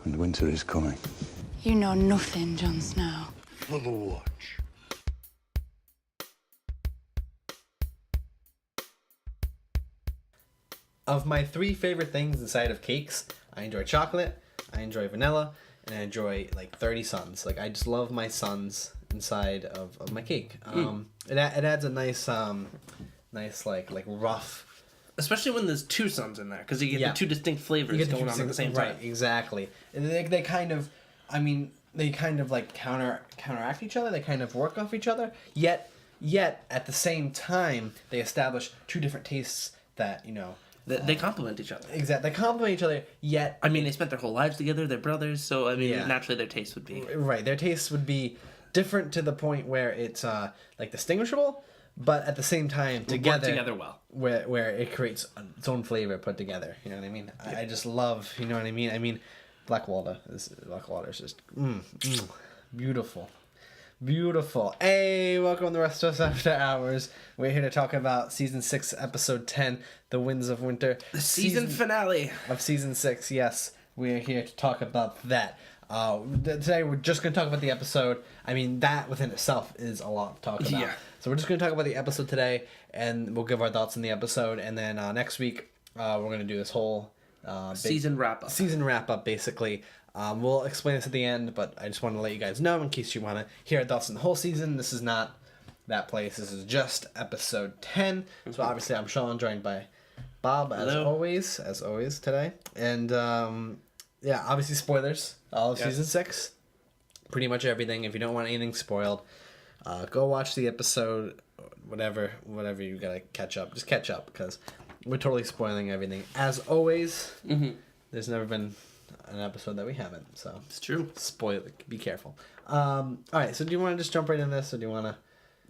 and winter is coming. You know nothing, Jon Snow. For the watch. Of my 3 favorite things inside of cakes, I enjoy chocolate, I enjoy vanilla, and I enjoy like 30 suns. Like I just love my suns inside of my cake. It adds a nice like rough. Especially when there's 2 suns in there, because you get the 2 distinct flavors going on at the same time. Right, exactly. And they kind of, I mean, they kind of like counteract each other. They kind of work off each other. Yet at the same time, they establish 2 different tastes that They complement each other. Exactly, they complement each other. Yet, I mean, they spent their whole lives together. They're brothers, so I mean, naturally, their tastes would be right. Their tastes would be different to the point where it's like distinguishable, but at the same time work together well. Where it creates its own flavor put together. You know what I mean? I just love. You know what I mean? I mean, Blackwater is just beautiful. Beautiful. Hey, welcome to Westeros After Hours. We're here to talk about Season 6, Episode 10, The Winds of Winter. The season finale of Season 6, yes. We're here to talk about that. Today we're just going to talk about the episode. I mean, that within itself is a lot to talk about. Yeah. So we're just going to talk about the episode today, and we'll give our thoughts on the episode. And then next week, we're going to do this whole... season wrap-up. Season wrap-up, basically. We'll explain this at the end, but I just want to let you guys know in case you want to hear our thoughts on the whole season. This is not that place. This is just episode 10. So obviously I'm Sean, joined by Bob, as always today. And obviously spoilers. All of season 6. Pretty much everything. If you don't want anything spoiled, go watch the episode. Whatever you gotta catch up. Just catch up, because we're totally spoiling everything. As always, there's never been an episode that we haven't, so it's true. Spoil it. Be careful. All right, so do you want to just jump right in this, or do you want to?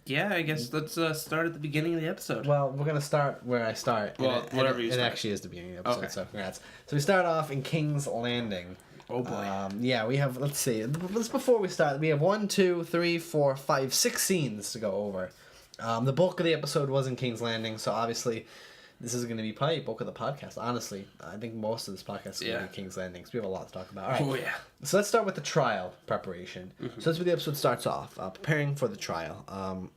Yeah, I guess let's start at the beginning of the episode. Well, we're gonna start where I start. Well, whatever you start. It actually is the beginning of the episode, Okay. so congrats. So we start off in King's Landing. Oh boy. We have. Let's see. Just before we start, we have 1, 2, 3, 4, 5, 6 scenes to go over. The bulk of the episode was in King's Landing, so obviously. This is going to be probably the bulk of the podcast, honestly. I think most of this podcast is going to be King's Landing, because we have a lot to talk about. All right. Oh, yeah. So let's start with the trial preparation. So that's where the episode starts off, preparing for the trial.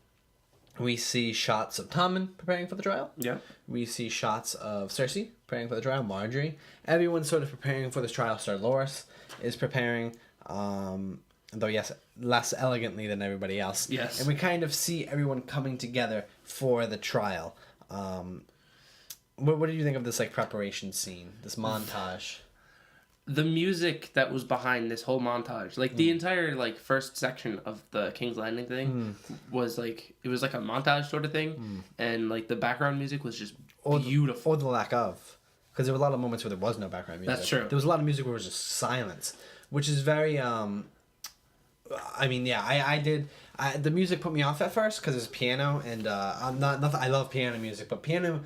We see shots of Tommen preparing for the trial. Yeah. We see shots of Cersei preparing for the trial, Marjorie. Everyone's sort of preparing for this trial. Sir Loras is preparing, though, yes, less elegantly than everybody else. Yes. And we kind of see everyone coming together for the trial. What do you think of this preparation scene, this montage? The music that was behind this whole montage, the entire first section of the King's Landing thing was it was like a montage sort of thing, and the background music was just beautiful. Or the lack of, because there were a lot of moments where there was no background music. That's true. There was a lot of music where it was just silence, which is very I mean, yeah, I did. The music put me off at first because it's piano, and I'm not. I love piano music, but piano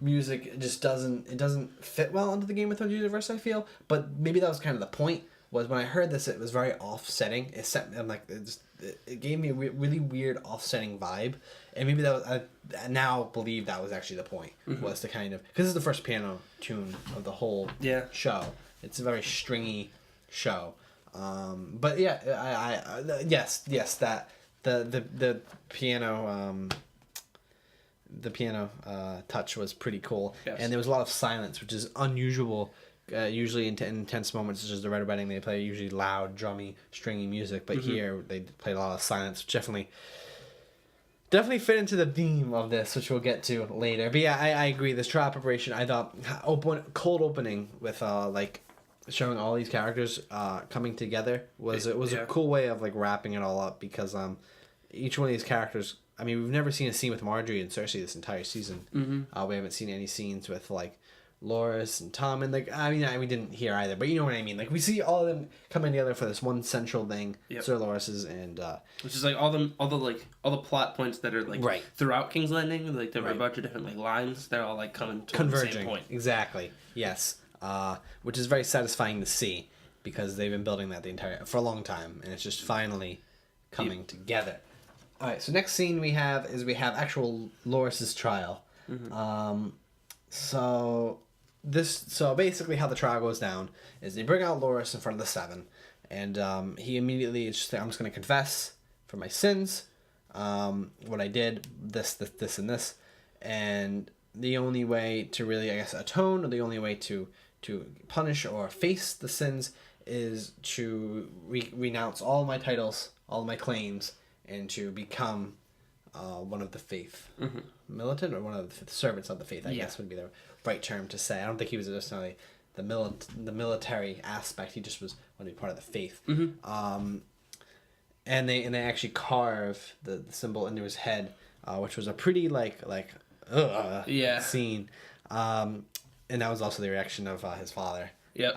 music just doesn't fit well into the Game of Thrones universe, I feel. But maybe that was kind of the point. Was when I heard this, it was very offsetting. It gave me a really weird offsetting vibe, and maybe that was, I now believe that was actually the point, was to kind of, because this is the first piano tune of the whole show. It's a very stringy show, but yeah, yes, that the piano. The piano touch was pretty cool, and there was a lot of silence, which is unusual. Usually in intense moments, such as the Red Wedding, they play usually loud, drummy, stringy music, but here they played a lot of silence, which definitely fit into the theme of this, which we'll get to later. But yeah, I agree. This trial preparation, I thought, cold opening with showing all these characters coming together was a cool way of wrapping it all up, because each one of these characters. I mean, we've never seen a scene with Marjorie and Cersei this entire season. We haven't seen any scenes with Loras and Tom, and we didn't hear either, but you know what I mean. We see all of them coming together for this one central thing. Sir Loras's and which is all the plot points that are throughout King's Landing. There were a bunch of different lines. They're all coming to the same point. Exactly. Yes. Which is very satisfying to see, because they've been building that for a long time, and it's just finally coming together. All right, so next scene we have actual Loras's trial. So So basically how the trial goes down is they bring out Loras in front of the seven, and he immediately is just like, I'm just going to confess for my sins, what I did, this, and this, and the only way to really, I guess, atone, or the only way to punish or face the sins is to renounce all my titles, all my claims, and to become one of the faith. Militant, or one of the servants of the faith, I guess would be the right term to say. I don't think he was necessarily the military aspect. He just was wanted to be part of the faith. And they actually carve the symbol into his head, which was a pretty scene. And that was also the reaction of his father. Yep.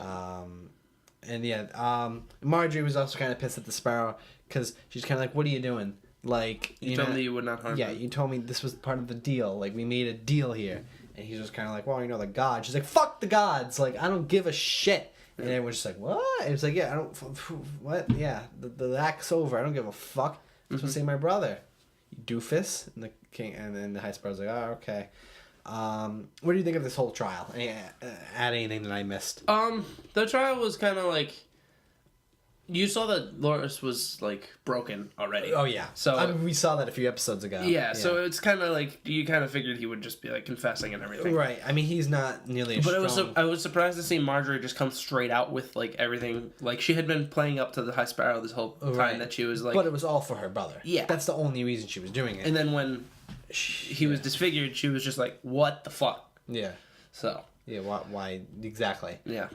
Marjorie was also kind of pissed at the Sparrow because she's kind of like, "What are you doing? Like, you told me you would not harm Yeah, him. you told me this was part of the deal. Like, we made a deal here." And he's just kind of like, "Well, the God." She's like, "Fuck the gods! Like, I don't give a shit." And everyone's just like, "What?" And it's like, "Yeah, I don't. What? Yeah, the act's over. I don't give a fuck. I'm supposed to say my brother, you doofus." And the king, and then the High Sparrow's like, "Oh, okay." What do you think of this whole trial? Add anything that I missed? The trial was kind of like, you saw that Loras was like broken already. Oh yeah. So I mean, we saw that a few episodes ago. yeah. So it's kind of like you kind of figured he would just be like confessing and everything. Right. I mean, he's not nearly as But strong. I was surprised to see Marjorie just come straight out with like everything. Like she had been playing up to the High Sparrow this whole time that she was like. But it was all for her brother. Yeah. That's the only reason she was doing it. And then when he was disfigured, she was just like, "What the fuck?" Yeah. So. Yeah. Why exactly? Yeah.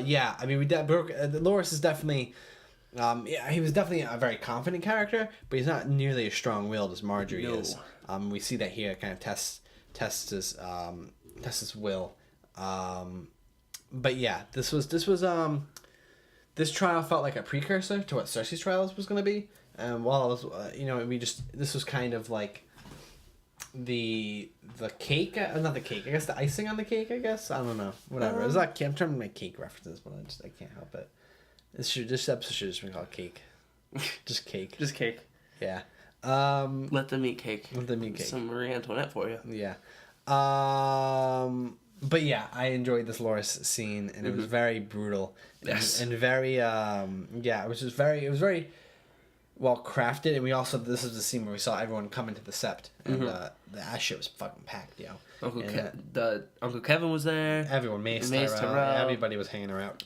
Yeah. I mean, Loras is definitely. He was definitely a very confident character, but he's not nearly as strong-willed as Marjorie is. We see that here. It kind of tests his will. But yeah, this trial felt like a precursor to what Cersei's trial was going to be. And while it was, this was kind of like the cake, not the cake. I guess the icing on the cake. I guess I don't know. Whatever. It's like I'm trying to make cake references, but I can't help it. This episode should just be called Cake. Just cake. Just cake. Yeah. Let them eat cake. Let them eat cake. Some Marie Antoinette for you. Yeah. But yeah, I enjoyed this Loras scene, and it was very brutal. Yes. And very it was very well crafted, and this is the scene where we saw everyone come into the sept, and that shit was fucking packed, yo. Uncle Kevin was there. Everyone, Mace Tyrell. Tyrell, everybody was hanging around.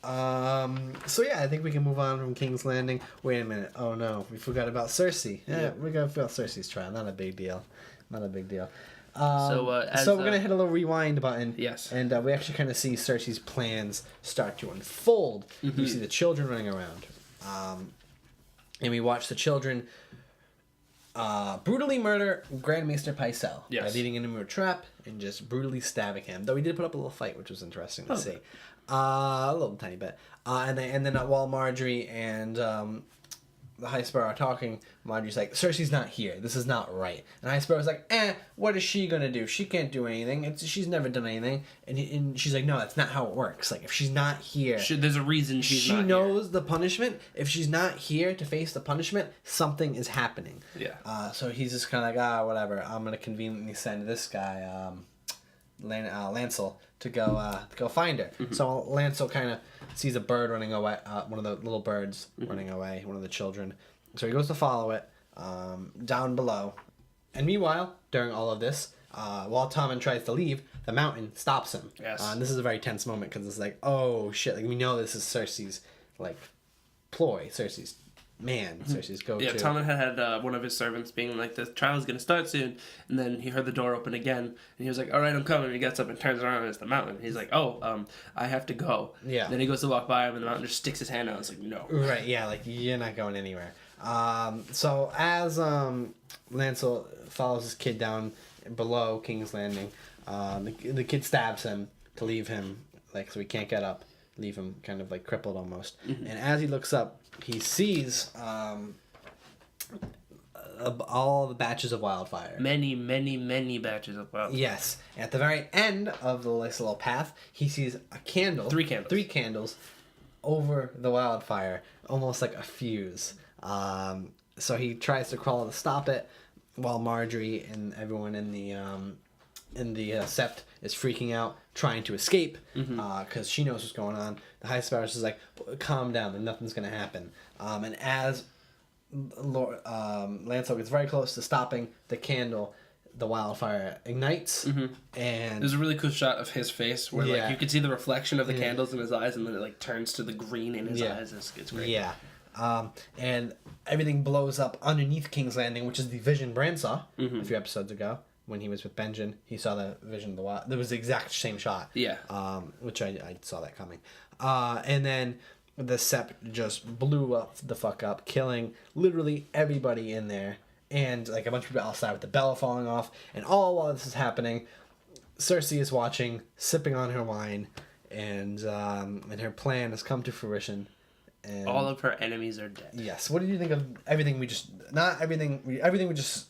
So yeah, I think we can move on from King's Landing. Wait a minute. Oh no, we forgot about Cersei. Yeah, we got about Cersei's trial. Not a big deal. So we're gonna hit a little rewind button. Yes. And we actually kind of see Cersei's plans start to unfold. You see the children running around, and we watch the children brutally murder Grand Maester Pycelle by leading him into a trap and just brutally stabbing him. Though he did put up a little fight, which was interesting to see. A little tiny bit. And then while Marjorie and the High Sparrow are talking, Marjorie's like, "Cersei's not here. This is not right." And High Sparrow's like, what is she gonna do? She can't do anything. She's never done anything. And she's like, "No, that's not how it works. Like, if she's not here, There's a reason she's not here. she knows the punishment. If she's not here to face the punishment, something is happening." Yeah. So he's just kind of like, whatever. I'm gonna conveniently send this guy, Lancel, to go find her. So Lancel kind of sees a bird running away, one of the little birds running away, one of the children. So he goes to follow it down below. And meanwhile, during all of this, while Tommen tries to leave, the mountain stops him. Yes. And this is a very tense moment because it's like, oh shit, like we know this is Cersei's like ploy, Cersei's go-to. Yeah, Tommen had one of his servants being like, "The trial's gonna start soon," and then he heard the door open again, and he was like, "All right, I'm coming." And he gets up and turns around, and it's the mountain. He's like, "Oh, I have to go." Yeah. Then he goes to walk by him, and the mountain just sticks his hand out. It's like, no. Right, yeah, like you're not going anywhere. So as Lancel follows his kid down below King's Landing, the kid stabs him to leave him, like, so he can't get up, leave him kind of like crippled almost. And as he looks up, he sees all the batches of wildfire. Many, many, many batches of wildfire. Yes. At the very end of the nice little path, he sees a candle. 3 candles. 3 candles over the wildfire, almost like a fuse. So he tries to crawl to stop it, while Marjorie and everyone in and the Sept is freaking out, trying to escape because she knows what's going on. The High Sparrows is like, calm down, nothing's gonna happen. And as Lancelot gets very close to stopping the candle, the wildfire ignites, and there's a really cool shot of his face where like you can see the reflection of the candles in his eyes, and then it like turns to the green in his eyes. It's great. Yeah. And everything blows up underneath King's Landing, which is the vision Bran saw a few episodes ago when he was with Benjen. He saw the vision of the wild. There was the exact same shot. Yeah. Which I saw that coming. And then the Sept just blew up the fuck up, killing literally everybody in there. And like a bunch of people outside with the bell falling off. And all while this is happening, Cersei is watching, sipping on her wine, and her plan has come to fruition. And all of her enemies are dead. yes. What did you think of everything we just... Not everything we just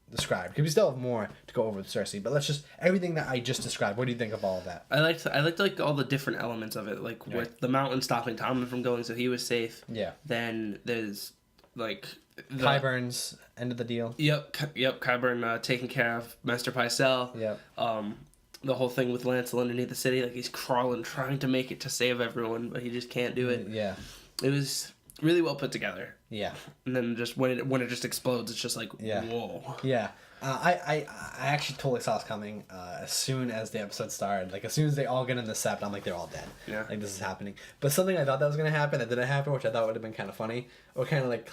described. Because we still have more to go over with Cersei. But let's just... Everything that I just described, what do you think of all of that? I liked like all the different elements of it. Like with the mountain stopping Tommen from going so he was safe. Yeah. Then there's like... Qyburn's end of the deal. Yep. Qyburn taking care of Master Pycelle. Yep. The whole thing with Lancel underneath the city, like he's crawling, trying to make it to save everyone, but he just can't do it. Yeah. It was really well put together. Yeah. And then just when it just explodes, it's just like whoa. Yeah. I actually totally saw this coming as soon as the episode started. Like, as soon as they all get in the Sept, I'm like, they're all dead. Yeah. Like, this is happening. But something I thought that was going to happen that didn't happen, which I thought would have been kind of funny. Or kind of like,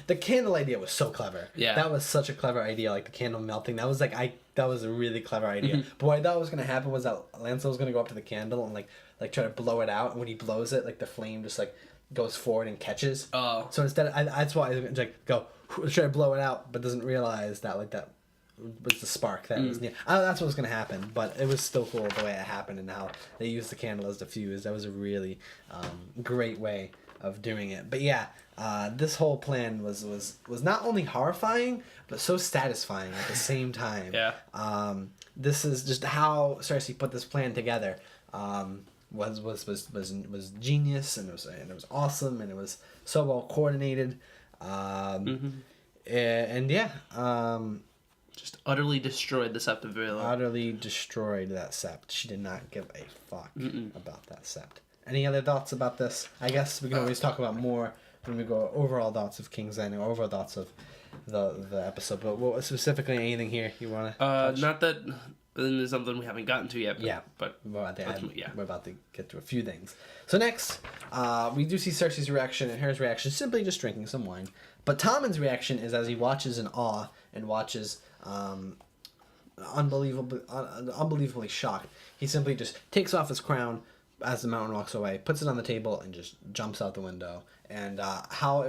the candle idea was so clever. Yeah. That was such a clever idea, like the candle melting. That was that was a really clever idea. But what I thought was going to happen was that Lancel was going to go up to the candle and, like try to blow it out. And when he blows it, like, the flame just, like, goes forward and catches. Oh. So instead, that's why I was like, go, try to blow it out, but doesn't realize that, like, that was the spark that was near. I know that's what was going to happen, but it was still cool the way it happened and how they used the candle as the fuse. That was a really great way of doing it. But yeah, this whole plan was not only horrifying, but so satisfying at the same time. Yeah. This is just how Cersei put this plan together. Was genius, and it was awesome, and it was so well coordinated. And yeah, Just utterly destroyed the Sept of Baelor. utterly destroyed that Sept. She did not give a fuck about that Sept. Any other thoughts about this? I guess we can always talk about more when we go overall thoughts of King's Landing, or overall thoughts of the episode. But what specifically, anything here you want to? Not that. Then there's something we haven't gotten to yet. But we're about to yeah. We're about to get to a few things. So next, we do see Cersei's reaction, and her reaction simply just drinking some wine. But Tommen's reaction is as he watches in awe and watches unbelievably shocked. He simply just takes off his crown as the mountain walks away, puts it on the table, and just jumps out the window. And how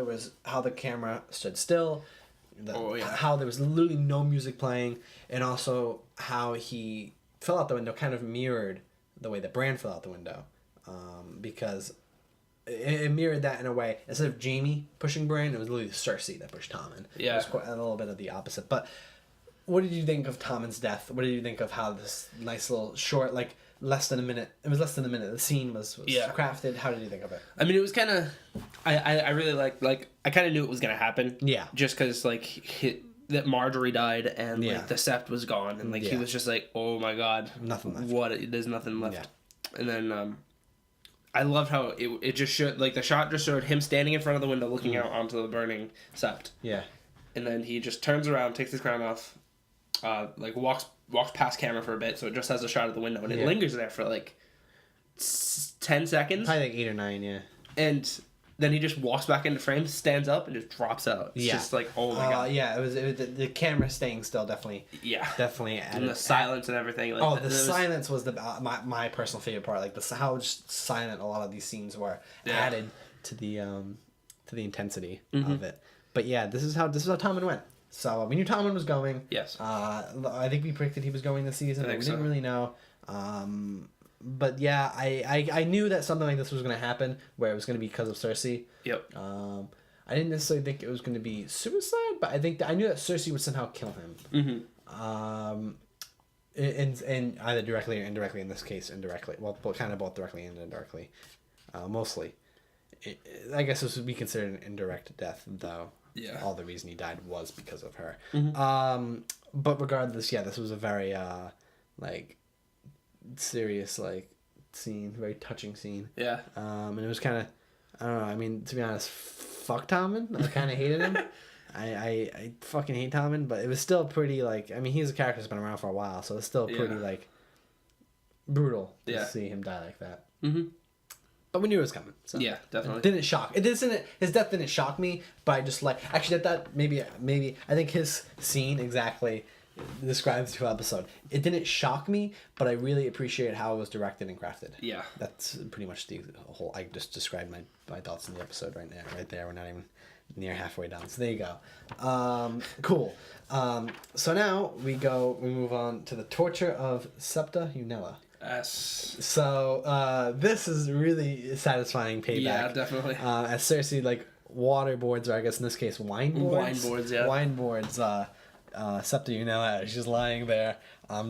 the camera stood still, how there was literally no music playing, and also how he fell out the window kind of mirrored the way that Bran fell out the window, because it mirrored that in a way. Instead of Jaime pushing Bran, it was literally Cersei that pushed Tommen. Yeah. It was quite a little bit of the opposite. But what did you think of Tommen's death? What did you think of how this nice little short, like, less than a minute... It was less than a minute. The scene was crafted. How did you think of it? I mean, it was kind of... I really liked... Like, I kind of knew it was going to happen. Yeah. Just because, like, that Marjorie died and, like, the Sept was gone. And, like, he was just like, oh, my God. Nothing left. There's nothing left. Yeah. And then... I loved how it just showed, like, the shot just showed him standing in front of the window looking out onto the burning Sept. Yeah. And then he just turns around, takes his crown off, like, walks past camera for a bit, so it just has a shot of the window, and it lingers there for, like, 10 seconds. Probably, like, 8 or 9, yeah. And then he just walks back into frame, stands up, and just drops out. It's just like, oh my God. Yeah, it was the camera staying still definitely. Yeah. Definitely added. And the silence and everything. Like, the silence was my personal favorite part. Like, how just silent a lot of these scenes were added to the intensity of it. But yeah, this is how Tommen went. So we knew Tommen was going. Yes. I think we predicted he was going this season, but we didn't really know. But yeah, I knew that something like this was going to happen, where it was going to be because of Cersei. Yep. I didn't necessarily think it was going to be suicide, but I knew that Cersei would somehow kill him. Mm-hmm. And either directly or indirectly. In this case, indirectly. Well, kind of both directly and indirectly. Mostly. I guess this would be considered an indirect death, though. Yeah. all the reason he died was because of her. Mm-hmm. But regardless, yeah, this was a very like serious like scene, very touching scene. Yeah. And it was kind of, I don't know. I mean, to be honest, fuck Tommen. I kind of hated him. I fucking hate Tommen, but it was still pretty like. I mean, he's a character that's been around for a while, so it's still pretty like brutal to see him die like that. Mm-hmm. But we knew it was coming. So. Yeah, definitely. It didn't shock. It didn't. His death didn't shock me, but I just like actually that maybe I think his scene exactly describes the whole episode. It didn't shock me, but I really appreciate how it was directed and crafted. Yeah. That's pretty much the whole. I just described my thoughts in the episode right there. Right there. We're not even near halfway done. So there you go. Cool. So now we move on to the torture of Septa Unella. Yes. So this is really satisfying payback. Yeah, definitely. As Cersei like waterboards, or I guess in this case wine boards. Wine boards. Septa Unella, she's lying there.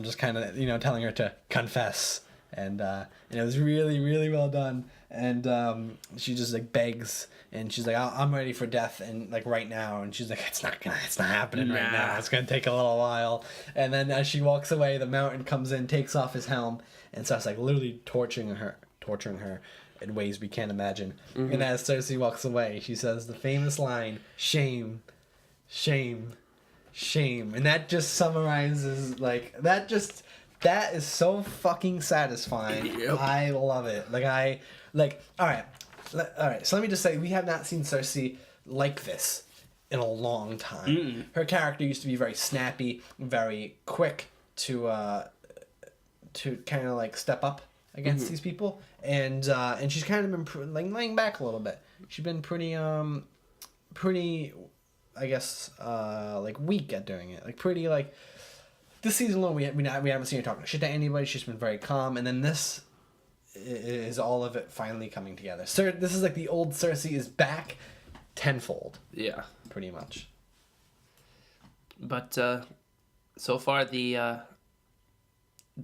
Just kind of telling her to confess, and it was really really well done. And she just like begs, and she's like, I'm ready for death, and like right now. And she's like, it's not happening right now. It's gonna take a little while. And then as she walks away, the mountain comes in, takes off his helm, and starts like literally torturing her in ways we can't imagine. Mm-hmm. And as Cersei walks away, she says the famous line, "Shame, shame, shame," and that just summarizes like that is so fucking satisfying. Yep. I love it. All right. So let me just say, we have not seen Cersei like this in a long time. Mm-mm. Her character used to be very snappy, very quick to kind of like step up against these people, and she's kind of been like laying back a little bit. She's been pretty I guess like weak at doing it. Like pretty like this season alone we haven't seen her talking shit to anybody. She's been very calm, and then this is all of it finally coming together. Sir, this is like the old Cersei is back tenfold. Yeah, pretty much. But so far the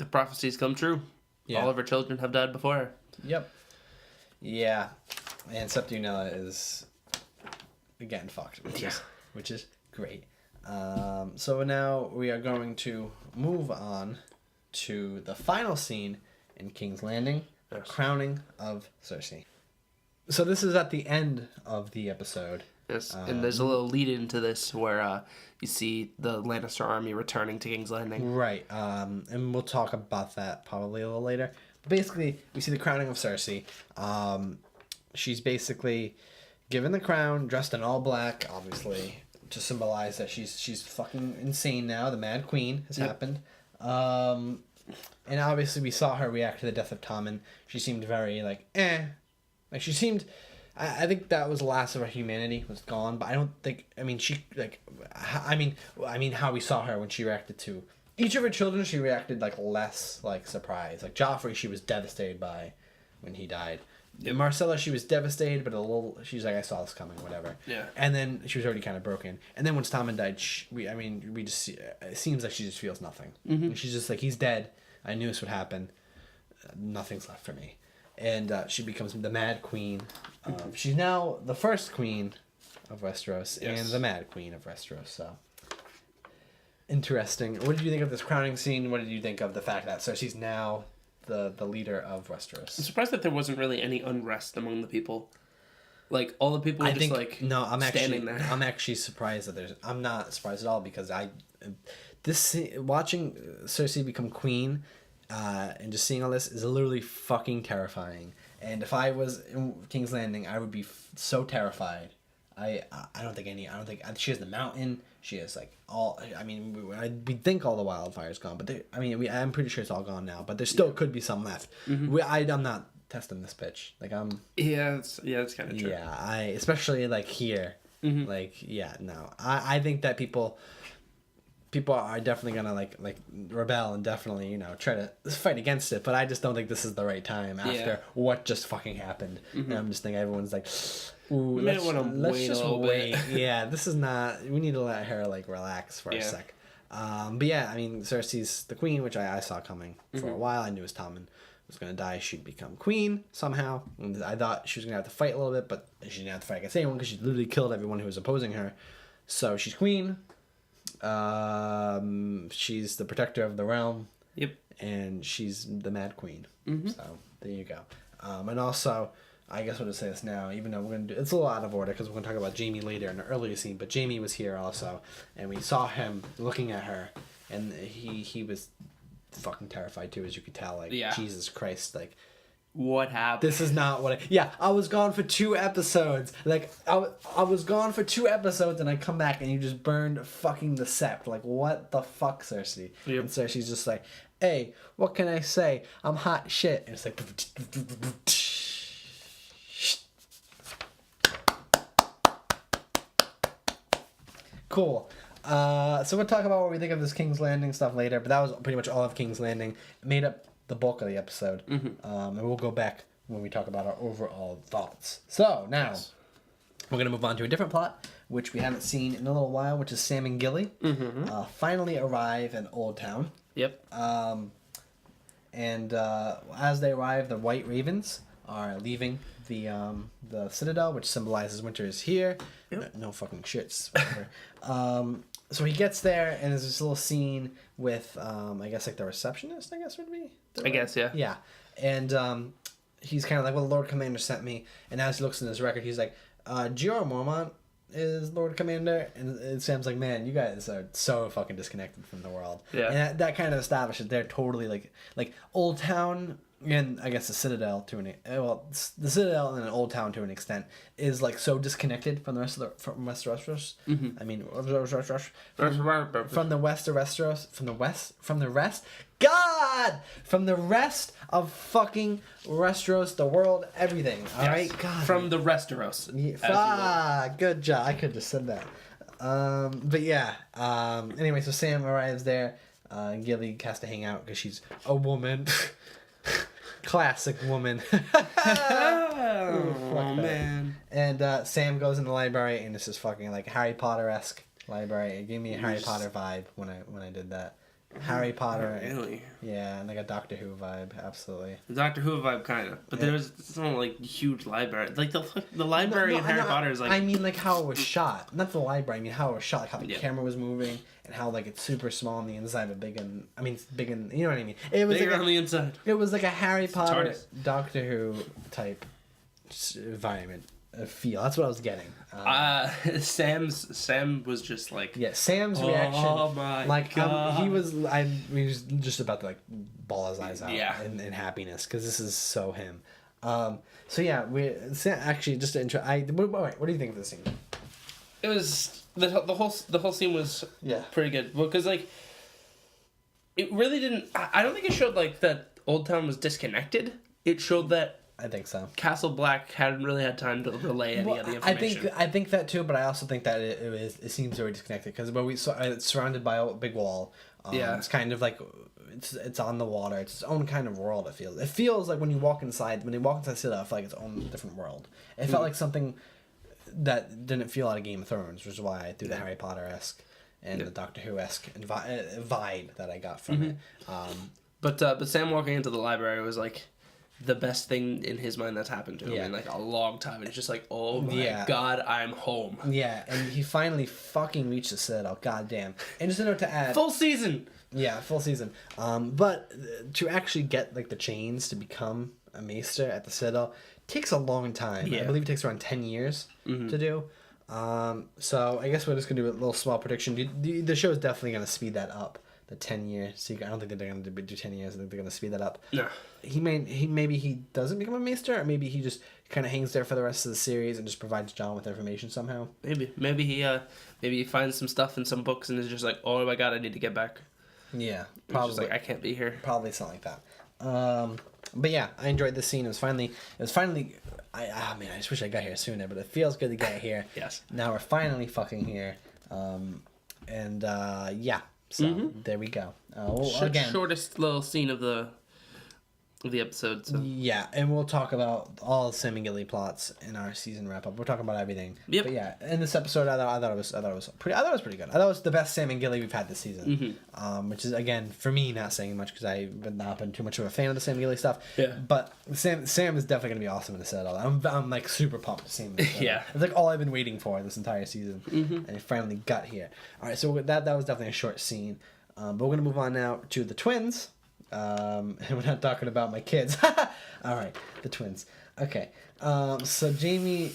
prophecies come true. Yeah. All of her children have died before her. Yep. Yeah, and Septa Unella is again fucked, which is great. So now we are going to move on to the final scene in King's Landing, the crowning of Cersei. So this is at the end of the episode. Yes, and there's a little lead into this where you see the Lannister army returning to King's Landing. Right, and we'll talk about that probably a little later. But basically, we see the crowning of Cersei. She's basically given the crown, dressed in all black, obviously, to symbolize that she's fucking insane now. The Mad Queen has happened. And obviously we saw her react to the death of Tommen. She seemed very like like she seemed. I think that was the last of her humanity was gone. But I don't think. I mean, she like. I mean how we saw her when she reacted to each of her children. She reacted like less like surprise. Like Joffrey, she was devastated by when he died. Yeah. Marcella, she was devastated, but a little. She's like, I saw this coming, whatever. Yeah. And then she was already kind of broken. And then when Tommen died, we just see. It seems like she just feels nothing. Mm-hmm. She's just like, he's dead. I knew this would happen. Nothing's left for me. And she becomes the Mad Queen. She's now the first queen of Westeros and the Mad Queen of Westeros. So interesting. What did you think of this crowning scene? What did you think of the fact that Cersei's now the leader of Westeros? I'm surprised that there wasn't really any unrest among the people. Like all the people were just like standing there. I'm actually surprised that there's. I'm not surprised at all because watching Cersei become queen, and just seeing all this is literally fucking terrifying. And if I was in King's Landing, I would be so terrified. I don't think she has the mountain. She has like all. I mean, we think all the wildfire's gone, but I'm pretty sure it's all gone now. But there still could be some left. Mm-hmm. I'm not testing this pitch. Like I'm. Yeah, it's kind of true. Yeah, especially like here. Mm-hmm. Like no, I think that people are definitely gonna like rebel and definitely try to fight against it, but I just don't think this is the right time after what just fucking happened. Mm-hmm. And I'm just thinking everyone's like, ooh, let's just wait. Yeah, this is not. We need to let her like relax for a sec. But yeah, I mean Cersei's the queen, which I saw coming for a while. I knew it was Tommen, was gonna die. She'd become queen somehow. And I thought she was gonna have to fight a little bit, but she didn't have to fight against anyone because she literally killed everyone who was opposing her. So she's queen. She's the protector of the realm. Yep. And she's the Mad Queen. Mm-hmm. So there you go. And also, I guess we'll just say this now, even though we're gonna do it's a little out of order because we're gonna talk about Jaime later in the earlier scene. But Jaime was here also, and we saw him looking at her, and he was fucking terrified too, as you could tell. Like, yeah. Jesus Christ, like. What happened? This is not what I was gone for 2 episodes. Like, I was gone for 2 episodes and I come back and you just burned fucking the sept. Like, what the fuck, Cersei? Yep. And Cersei's just like, hey, what can I say? I'm hot shit. And it's like... Cool. So we'll talk about what we think of this King's Landing stuff later, but that was pretty much all of King's Landing. It made up the bulk of the episode. And we'll go back when we talk about our overall thoughts. So now we're gonna move on to a different plot, which we haven't seen in a little while, which is Sam and Gilly finally arrive in Old Town. Yep. And as they arrive, the White Ravens are leaving the Citadel, which symbolizes winter is here. Yep. No fucking shits. Whatever. So he gets there, and there's this little scene with, I guess, like the receptionist, I guess would be? I guess, yeah. Yeah. And he's kind of like, well, the Lord Commander sent me. And as he looks in his record, he's like, Giora Mormont is Lord Commander. And Sam's like, man, you guys are so fucking disconnected from the world. Yeah. And that kind of establishes they're totally like Old Town... And I guess the Citadel the Citadel and Old Town to an extent is like so disconnected from the rest of from Westeros. I mean, from the rest of fucking Westeros, the world, everything. All right, God. From the Westeros. Yeah, good job. I could have just said that. But yeah. Anyway, so Sam arrives there. Gilly has to hang out because she's a woman. Classic woman. Oh, man. And Sam goes in the library, and this is fucking like Harry Potter-esque library. It gave me a Harry Potter vibe when I did that. Harry Potter. Really? Yeah, and like a Doctor Who vibe, absolutely. The Doctor Who vibe, kind of. But there's some, like, huge library. Like, the library in Harry Potter is, like... I mean, like, how it was shot. Not the library, I mean, how it was shot. Like, how the camera was moving, and how, like, it's super small on the inside, but big and... I mean, it's big and... You know what I mean? It was bigger like on the inside. It was like a Harry Potter, TARDIS. Doctor Who type environment. Feel. That's what I was getting. Sam was just like... Yeah, Sam's reaction. Oh my God. He was just about to like bawl his eyes out in happiness because this is so him. So yeah, actually just to intro. What do you think of this scene? It was the whole scene was pretty good because like it really didn't. I don't think it showed like that Old Town was disconnected. It showed that. I think so. Castle Black hadn't really had time to relay any of the information. I think that too, but I also think that it seems very disconnected because when we saw it's surrounded by a big wall. It's kind of like it's on the water. It's its own kind of world. It feels like when you walk inside Citadel, I feel like its own different world. It felt like something that didn't feel out of Game of Thrones, which is why I threw the Harry Potter-esque and the Doctor Who-esque vibe that I got from it. But Sam walking into the library was like the best thing in his mind that's happened to him in like a long time. And it's just like, oh my God, I'm home. Yeah, and he finally fucking reached the Citadel. Goddamn. And just a note to add, full season. Yeah, full season. But to actually get like the chains to become a maester at the Citadel takes a long time. Yeah. I believe it takes around 10 years to do. So I guess we're just gonna do a little small prediction. The show is definitely gonna speed that up. The 10-year secret. I don't think they're gonna do 10 years. I think they're gonna speed that up. No. Maybe he doesn't become a maester, or maybe he just kind of hangs there for the rest of the series and just provides Jon with information somehow. Maybe he finds some stuff in some books and is just like, oh my God, I need to get back. Yeah, probably. Just like, I can't be here. Probably something like that. But yeah, I enjoyed this scene. It was finally. I just wish I got here sooner, but it feels good to get here. Yes. Now we're finally fucking here. Yeah. So there we go. Again, shortest little scene of the of the episode. So Yeah, and we'll talk about all Sam and Gilly plots in our season wrap up. We're talking about everything. Yep. But yeah, in this episode, I thought it was pretty good. I thought it was the best Sam and Gilly we've had this season. Which is again for me not saying much because I've not been too much of a fan of the Sam and Gilly stuff. Yeah. But Sam is definitely gonna be awesome in the set. I'm like super pumped to see him. Yeah. It's like all I've been waiting for this entire season, and it finally got here. All right, so that was definitely a short scene. But we're gonna move on now to the twins. And we're not talking about my kids. All right, the twins. Okay. So Jamie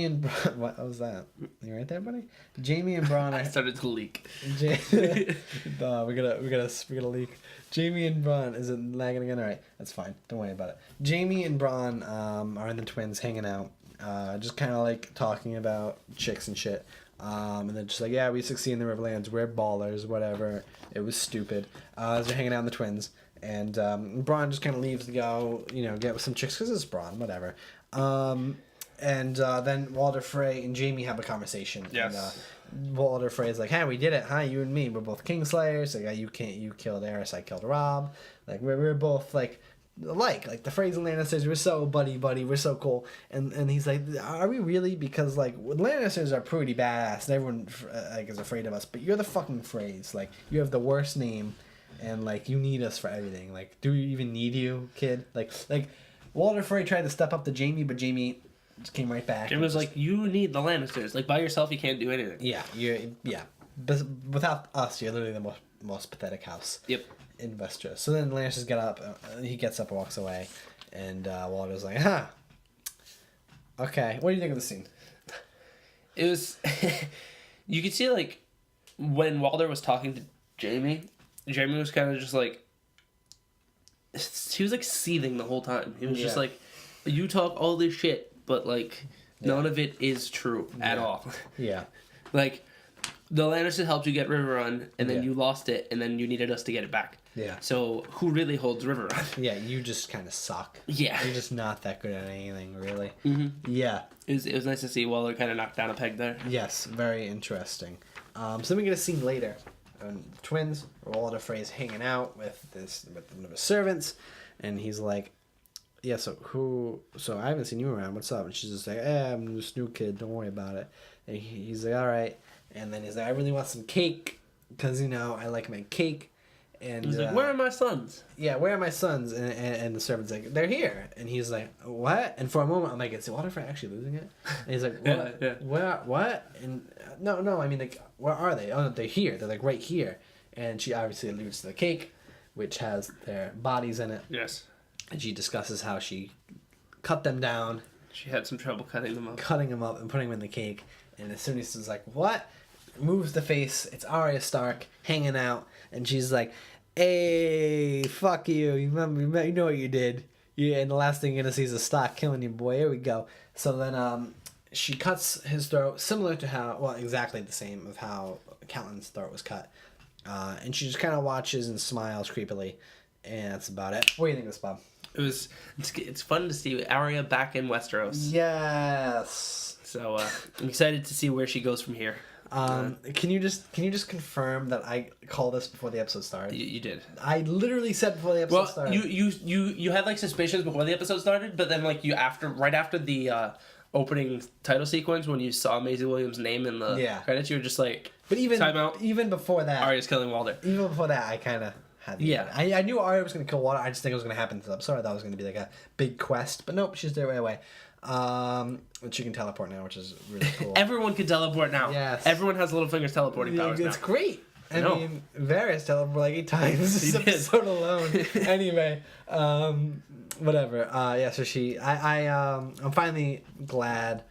and Bron, what was that? You right there, buddy? Jamie and Bron. I started to leak. No, we're gonna leak. Jamie and Bron, is it lagging again? All right, that's fine. Don't worry about it. Jamie and Bron are the twins hanging out, just kind of like talking about chicks and shit. And they're just like, yeah, we succeed in the Riverlands. We're ballers, whatever. It was stupid. As they're hanging out in the twins. And Bronn just kind of leaves to go, get with some chicks because it's Bronn, whatever. And then Walder Frey and Jamie have a conversation. Yes. And, Walder Frey's like, hey, we did it. Hi, you and me. We're both Kingslayers. Like, you killed Aerys, I killed Robb. Like, we're both, like the Freys and Lannisters, we're so buddy, we're so cool, and he's like, are we really? Because like Lannisters are pretty badass, and everyone like is afraid of us, but you're the fucking Freys, like you have the worst name, and like you need us for everything. Like, do we even need you, kid? Like Walder Frey tried to step up to Jamie, but Jamie just came right back. Jamie was like, you need the Lannisters. Like by yourself, you can't do anything. Yeah. But without us, you're literally the most pathetic house. Yep. In Westeros. So then Lannisters get up. He gets up and walks away, and Walter's like, "Huh, okay. What do you think of the scene?" It was, you could see like when Walder was talking to Jamie was kind of just like, he was like seething the whole time. He was just like, you talk all this shit, but like none of it is true at all. Yeah. Like, the Lannisters helped you get River Run, and then you lost it, and then you needed us to get it back. Yeah. So, who really holds River Run? Yeah, you just kind of suck. Yeah. You're just not that good at anything, really. Mm-hmm. Yeah. It was nice to see Waller kind of knock down a peg there. Yes, very interesting. So then we get a scene later. The twins, Walder Frey's hanging out with one of his servants, and he's like, yeah, so I haven't seen you around, what's up? And she's just like, I'm this new kid, don't worry about it. And he's like, all right. And then he's like, I really want some cake, because, I like my cake. And he's like, where are my sons? Yeah, where are my sons? And the servant's like, they're here. And he's like, what? And for a moment, I'm like, is Walder Frey actually losing it? And he's like, what? Yeah. Where, what? And no, I mean, like, where are they? Oh, they're here. They're, like, right here. And she obviously alludes to the cake, which has their bodies in it. Yes. And she discusses how she cut them down. She had some trouble cutting them up. And putting them in the cake. And as soon as he's like, what? Moves the face. It's Arya Stark hanging out. And she's like, hey, fuck you. You know what you did. Yeah, and the last thing you're going to see is a Stark killing you, boy. Here we go. So then she cuts his throat, similar to how, exactly the same of how Catelyn's throat was cut. And she just kind of watches and smiles creepily. And that's about it. What do you think of this, Bob? It's fun to see Arya back in Westeros. Yes. So I'm excited to see where she goes from here. Can you just confirm that I called this before the episode started? You did. I literally said before the episode started. You had like suspicions before the episode started, but then like right after the opening title sequence when you saw Maisie Williams' name in the credits, you were just like, but even even before that, Arya's killing Walder. Even before that, I kind of had I knew Arya was going to kill Walder. I just think it was going to happen to them. So I thought it was going to be like a big quest, but nope, she's there right away. And she can teleport now, which is really cool. Everyone can teleport now. Yes. Everyone has Littlefinger's teleporting powers It's now. great. I mean, Varys teleported like 8 times this episode alone. Anyway, whatever. So I'm finally glad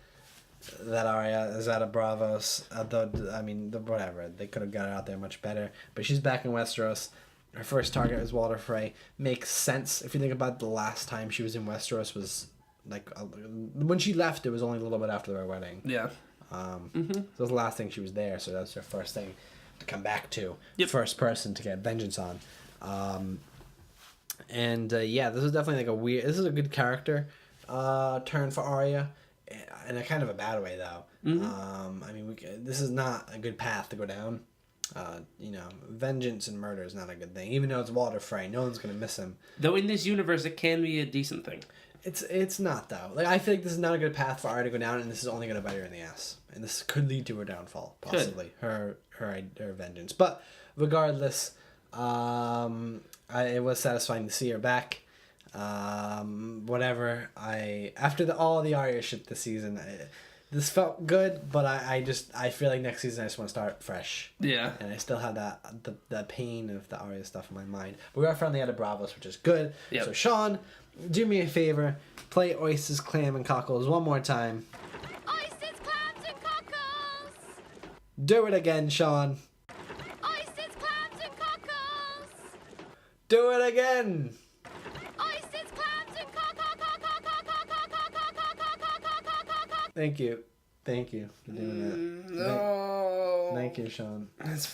that Arya is out of Bravos. Though, I mean, whatever. They could have got her out there much better. But she's back in Westeros. Her first target is Walder Frey. Makes sense if you think about the last time she was in Westeros was like when she left. It was only a little bit after their wedding. Yeah. So that was the last thing she was there. So that's her first thing to come back to. Yep. First person to get vengeance on. This is definitely like this is a good character turn for Arya, in a kind of a bad way though. I mean, this is not a good path to go down. vengeance and murder is not a good thing. Even though it's Walder Frey, no one's gonna miss him. Though in this universe, it can be a decent thing. It's not though. Like I feel like this is not a good path for Arya to go down, and this is only gonna bite her in the ass, and this could lead to her downfall, possibly her vengeance. But regardless, it was satisfying to see her back. Whatever. After all the Arya shit this season, this felt good, but I feel like next season I just want to start fresh. Yeah. And I still have the pain of the Arya stuff in my mind. But we are finally out of Bravos, which is good. Yep. So Sean, do me a favor, play Oysters, Clam, and Cockles one more time. Oysters, clams, and cockles! Do it again, Sean. Oysters, clams, and cockles! Do it again. Oysters, clams, and Thank you for doing that. No. Thank you, Sean. That's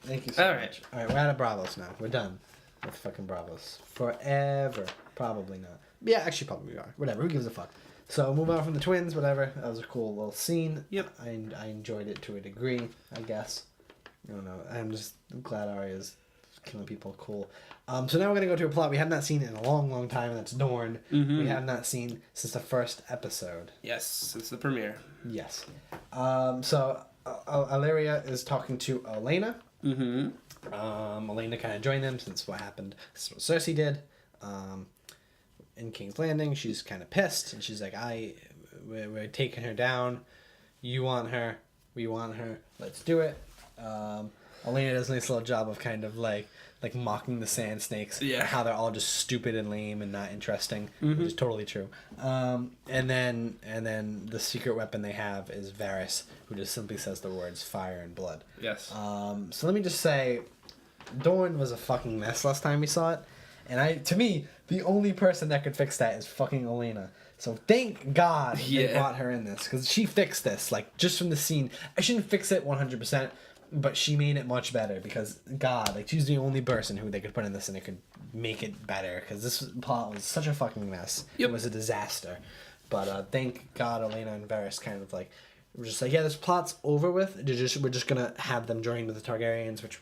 Thank you so All right. much. All right, we're out of Bravos now. We're done with fucking Bravos. Forever. Probably not. Yeah, actually, probably we are. Whatever. Who gives a fuck? So, move on from the twins, whatever. That was a cool little scene. Yep. I enjoyed it to a degree, I guess. I don't know. I'm just glad Arya's killing people. Cool. So now we're going to go to a plot we have not seen in a long, long time, and that's Dorne. Mm-hmm. We have not seen since the first episode. Yes, it's the premiere. Yes. So Illyria is talking to Elena. Mm-hmm. Elena kind of joined them since what happened. This is what Cersei did. In King's Landing, she's kind of pissed, and she's like, we're taking her down. You want her. We want her. Let's do it. Elena does a nice little job of kind of like mocking the Sand Snakes. Yeah. How they're all just stupid and lame and not interesting, Mm-hmm. which is totally true. And then the secret weapon they have is Varys, who just simply says the words fire and blood. Yes. So let me just say, Dorne was a fucking mess last time we saw it, and to me, the only person that could fix that is fucking Elena. So thank God they brought her in this, because she fixed this, like, just from the scene. I shouldn't fix it 100%, but she made it much better, because, God, like, she's the only person who they could put in this and it could make it better, because this plot was such a fucking mess. Yep. It was a disaster. But thank God Elena and Varys kind of, like, were just like, yeah, this plot's over with. We're just gonna have them join with the Targaryens, which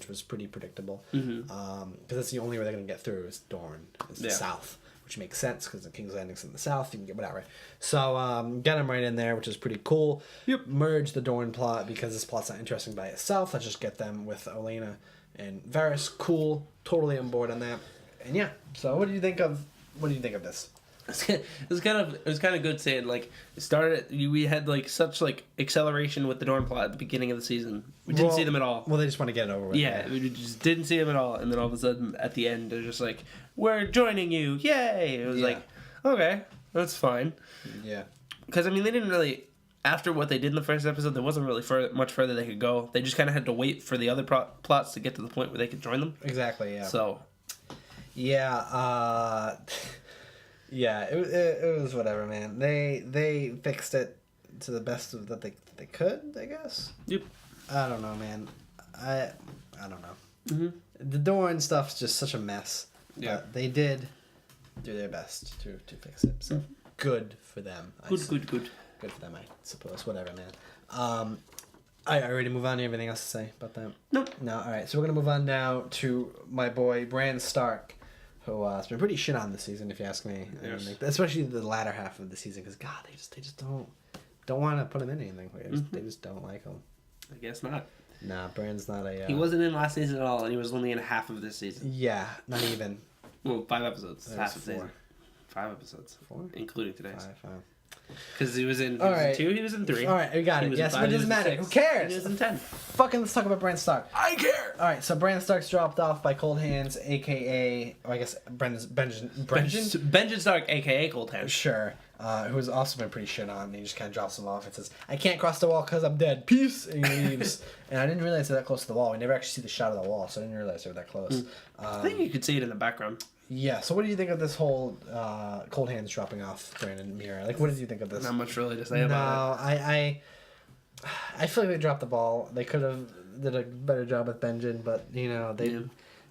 was pretty predictable. Because that's the only way they're gonna get through is Dorne, the south, which makes sense because the King's Landing's in the south. You can get whatever. So get them right in there, which is pretty cool. Yep. Merge the Dorne plot because this plot's not interesting by itself. Let's just get them with Elena and Varys. Cool, totally on board on that. And yeah, so what do you think of this? It was kind of good saying like it started. We had like such like acceleration with the Dorne plot at the beginning of the season. We didn't see them at all. Well, they just want to get it over with. Yeah, we just didn't see them at all, and then all of a sudden at the end they're just like, "We're joining you, yay!" It was like, okay, that's fine. Yeah. Because I mean, they didn't really. After what they did in the first episode, there wasn't really much further they could go. They just kind of had to wait for the other plots to get to the point where they could join them. Exactly. Yeah. So. Yeah. Yeah, it was whatever, man. They fixed it to the best of that they could, I guess. Yep. I don't know, man. I don't know. Mm-hmm. The Dorne stuff's just such a mess. Yeah. But they did do their best to fix it. So good for them. Good Good for them, I suppose. Whatever, man. I already move on to everything else to say about that. Nope. No, all right. So we're gonna move on now to my boy Bran Stark, who has been pretty shit on this season, if you ask me. Yes. I mean, like, especially the latter half of the season, because God, they just don't want to put him in anything. They just don't like him. I guess not. Nah, Bran's not a. He wasn't in last season at all, and he was only in half of this season. Yeah, not even. Well, 5 episodes. That Half was of the 4. season. 5 episodes. 4? Including today's. 5. Because he was in, All right. 2, he was in 3. All right, we got He it. was Yes, in but 5, it he doesn't was in matter. 6, Who cares? He was in 10. Fucking let's talk about Bran Stark. I care! All right, so Bran Stark's dropped off by Cold Hands, aka, I guess Benjen Stark, a.k.a. Cold Hands. Sure. Who's also been pretty shit on, and he just kind of drops him off and says, I can't cross the wall because I'm dead. Peace! And he leaves. And I didn't realize they're that close to the wall. We never actually see the shot of the wall, so I didn't realize they were that close. I think you could see it in the background. Yeah, so what do you think of this whole Cold Hands dropping off Bran and Mira? Like, what did you think of this? Not much really to say about I feel like they dropped the ball. They could have did a better job with Benjen, but, they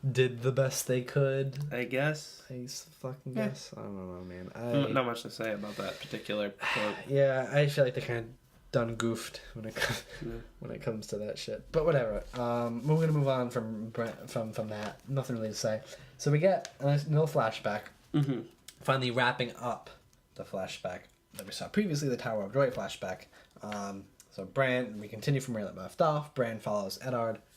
did the best they could. it. I guess. I fucking guess. I don't know, man. Not much to say about that particular quote. Yeah, I feel like they kind of done goofed when it comes to that shit. But whatever. We're gonna move on from that. Nothing really to say. So we get a nice little flashback. Mm-hmm. Finally wrapping up the flashback that we saw previously, the Tower of Joy flashback. So Bran, we continue from where we left off. Bran follows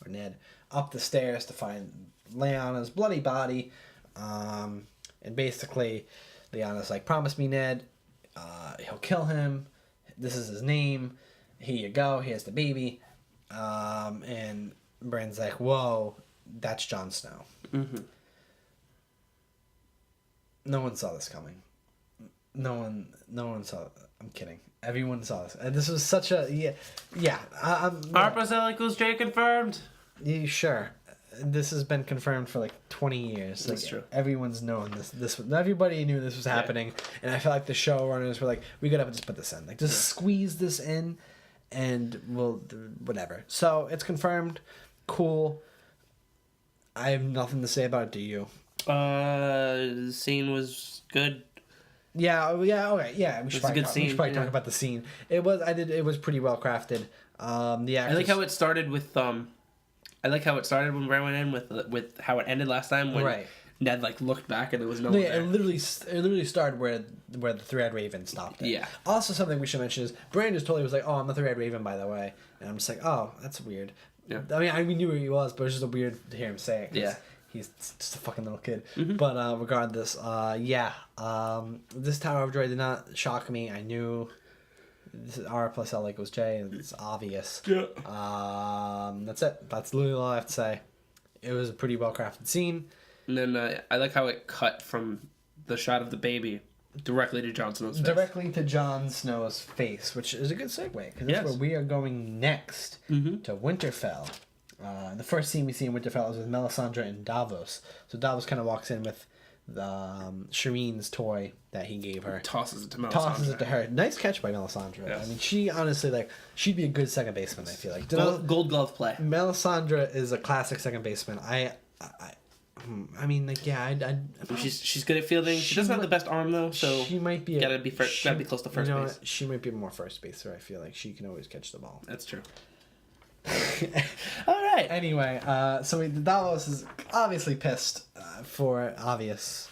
Ned up the stairs to find Lyanna's bloody body. And basically, Lyanna's like, promise me, Ned. He'll kill him. This is his name. Here you go. Here's the baby. And Bran's like, whoa, that's Jon Snow. Mm-hmm. No one saw this coming. No one saw it. I'm kidding. Everyone saw this. And this was such a... Yeah. Harper Selicos J confirmed. Yeah, sure. This has been confirmed for like 20 years. That's like, true. Everyone's known this. Everybody knew this was happening. And I feel like the showrunners were like, we gotta just put this in. Like, just squeeze this in and we'll... Whatever. So, it's confirmed. Cool. I have nothing to say about it. Do you? The scene was good. Yeah, okay, yeah. We should probably, talk yeah. about the scene. It was pretty well crafted. The actors, I like how it started with I like how it started when Bran went in with how it ended last time when Right. Ned like looked back and there was no No, one yeah, there. it literally started where the Three-Eyed Raven stopped it. Yeah. Also, something we should mention is Bran just totally was like, "Oh, I'm the Three-Eyed Raven, by the way," and I'm just like, "Oh, that's weird." Yeah. I mean, we knew who he was, but it was just weird to hear him say it. 'Cause Yeah. He's just a fucking little kid. Mm-hmm. But regardless, this Tower of Joy did not shock me. I knew this is R plus L equals J, and it's obvious. Yeah. That's it. That's literally all I have to say. It was a pretty well crafted scene. And then I like how it cut from the shot of the baby directly to Jon Snow's face. Directly to Jon Snow's face, which is a good segue, because that's where we are going next, to Winterfell. The first scene we see in Winterfell is with Melisandre and Davos. So Davos kind of walks in with the Shireen's toy that he gave her. Tosses it to Melisandre. Tosses it to her. Nice catch by Melisandre. Yes. I mean, she honestly, she'd be a good second baseman, I feel like. Gold glove play. Melisandre is a classic second baseman. I mean, She's good at fielding. She doesn't have the best arm though, so she might be gotta be close to first you know base. what? She might be more first baser. I feel like she can always catch the ball. That's true. All right. Anyway, so Davos is obviously pissed for obvious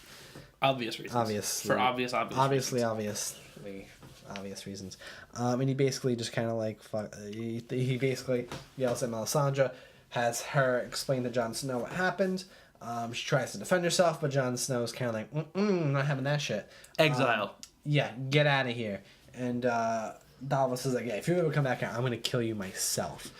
reasons. And he basically just kind of he basically yells at Melisandre, has her explain to Jon Snow what happened. She tries to defend herself, but Jon Snow's kind of like, not having that shit. Exile. Yeah, get out of here. And Davos is like, yeah, if you ever come back here, I'm going to kill you myself.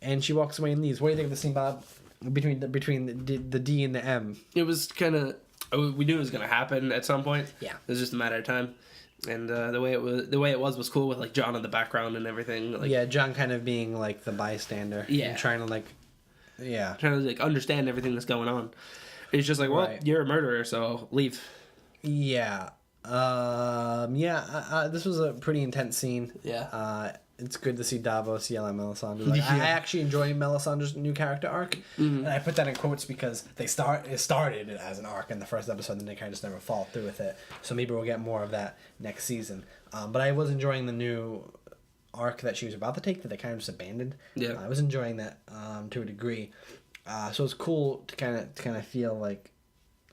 And she walks away and leaves. What do you think of the scene, Bob? Between the D and the M. It was kind of... We knew it was going to happen at some point. Yeah. It was just a matter of time. And the way it was cool with like Jon in the background and everything. Like, yeah, Jon kind of being like the bystander. Yeah. And trying to trying to like understand everything that's going on. It's just like, well, Right. you're a murderer, so leave. Yeah. This was a pretty intense scene. Yeah. It's good to see Davos yell at Melisandre. I Yeah. actually enjoy Melisandre's new character arc, and I put that in quotes because it started as an arc in the first episode, and they kind of just never followed through with it. So maybe we'll get more of that next season. But I was enjoying the new arc that she was about to take that they kind of just abandoned. Yeah. I was enjoying that to a degree. So it's cool to kind of feel like,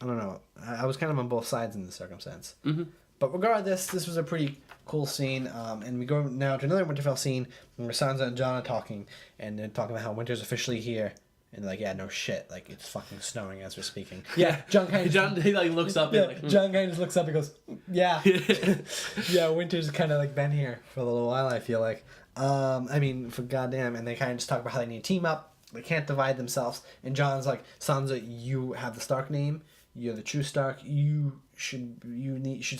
I don't know. I was kind of on both sides in this circumstance. Mm-hmm. But regardless, this was a pretty cool scene. And we go now to another Winterfell scene where Sansa and Jon are talking, and they're talking about how winter's officially here. And they're like, yeah, no shit, like it's fucking snowing as we're speaking. Yeah, Jon he like looks up. Yeah, Jon kind of just looks up and goes, yeah, yeah, winter's kind of like been here for a little while. I feel like, I mean, for goddamn, and they kind of just talk about how they need to team up. They can't divide themselves. And Jon's like, Sansa, you have the Stark name. You're the true Stark. You should